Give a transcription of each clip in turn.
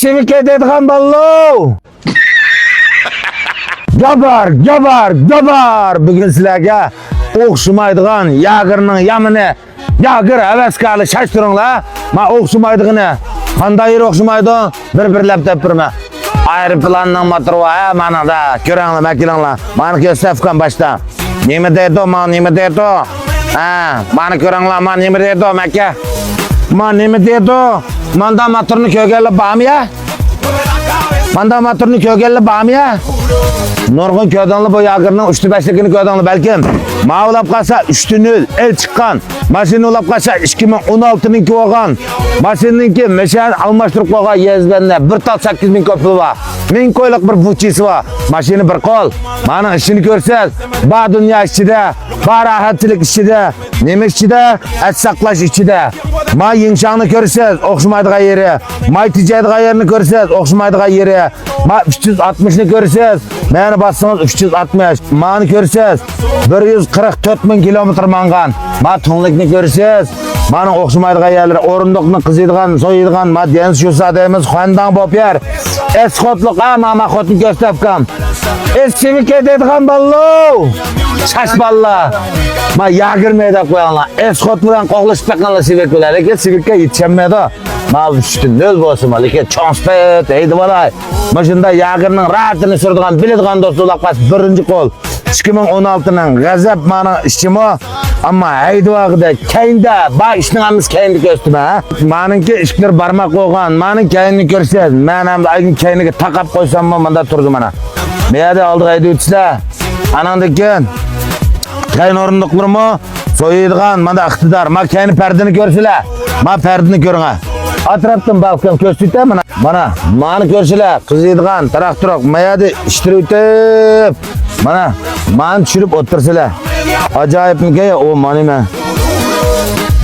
Eşimi kedeydigan ballo. Gabar. Bugün sizlarga o'xshamaydigan yagirning yamini, yagir havaskali shashtiringlar. Men o'xshamaydigini, qanday o'xshamaydi? Bir-birlab tepirma. Aeroplanning motori va mana da, ko'ringlar, makilanglar. Meni ko'rsatgan boshda. Nima deydi, men nima deydi? Meni ko'ringlar, men nima deydi, maka? Men nima deydi? Manda motorni ko'rganlar bormi ya? Manda motorni ko'rganlar bormi ya? Nurg'un ko'rganlar bu yagirning 3-5ligini ko'rganlar balkim. Ma'lum qolsa 3-0 el chiqqan. Mashina ulab qolsa 2016ninki bo'lgan. Mashinaniki meshan almashtirib qo'ygan yezbanda 1 tal 8000 ko'p pul bor. 1000 qo'yliq bir buchisi bor. Mashina bir qo'l. Meni ishini ko'rsangiz, bu dunyo ichida, bu rohatchilik ichida, nima ichida, at saqlash ichida. Ma yingshangni ko'rsangiz, o'xshamaydigan yeri, ma tijaydigan yerini ko'rsangiz, o'xshamaydigan yeri, ma 360 ni ko'rsangiz, meni bossangiz 360, mani ko'rsangiz 144 ming kilometr mangan. Ma to'nlikni ko'rsangiz, meni o'xshamaydigan yerlar, o'rindiqni qiziydigan, so'yadigan, ma dens shusa deymiz, xondan bo'lib yer. Esxotliq, mama xotni ko'rsatgan. Eschimi kedeydigan ballo. Shash balla. Ma yagirmaydi qo'yinglar. Esxot bilan qo'g'lashib taqanlar sibirklar, lekin sibirka yetishmaydi. Ma 3-0 bo'lsin, lekin transport deydi bo'lay. Mashunda yagirning ratini suradigan, biladigan do'stlar qas birinchi qo'l. 2016ning g'azab meni ishchimi, ammo haydavag'ida kayinda, ba ishning hamiz kayinda ko'rsatdim ha. Meningki ishlar barmoq qo'ygan, mening kayinni ko'rsangiz, men ham ayni kayiniga taqab qo'ysam, menda turdi mana. Bu yerda oldiga haydovchilar, anandan keyin kayin o'rindiqlarmi, so'yadigan menda iqtidor. Men kayini pardani ko'rsizlar. Men pardani ko'ringlar. Atrofdan balkon ko'rsatdim mana. Meni ko'rsizlar, qiziydigan traktor, mayada ishtirib mana, meni tushirib o'tirsizlar. Ajoyibmi o manima.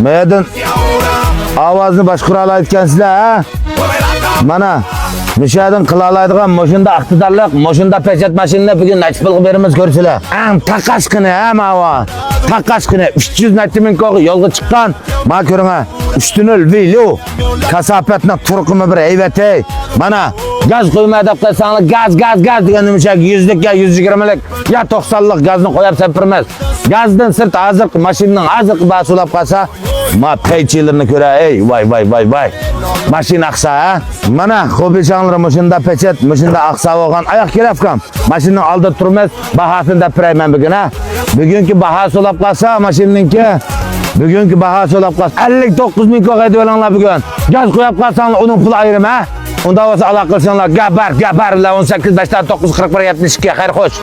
Mayadan ovozni boshqara oladigansizlar, ha? Mana Müşahidin qılalaydigan moshunda iqtidorliq, moshunda pechat mashinani bugun nechta pulga beramiz ko'rsizlar. Taqashqini, mava. Taqashqini 300 ming qo'g'i yo'lga chiqqan. Ma ko'ringlar. 3-0 vilo. Kasopatni turqimi bir hayvatay. Mana gaz qo'ymay deb qo'ysanglar, gaz degan mishak 100lik ya 120lik ya 90lik gazni qo'yib sepirmiz. Gazdan sirt hozir mashinaning hozir basulab qolsa, ma peychilarni ko'ra, vay. Mashina aqsa, ha? Mana qo'bishanglar mashunda pechat, mashunda aqsa bo'lgan, oyoq kelafkan. Mashinaning oldida turmiz, bahosini deb turayman bugun, ha? Bugungi bahosi olib qolsa, mashinaningki bugungi bahosi olib qolsa 59 ming qo'yib olinglar bugun. Gaz qo'yib qolsanglar, uning puli ayrim, ha? Unda bo'lsa aloqa qilsanglar, gabar 18 5 9 41 72 xayr xo'sh.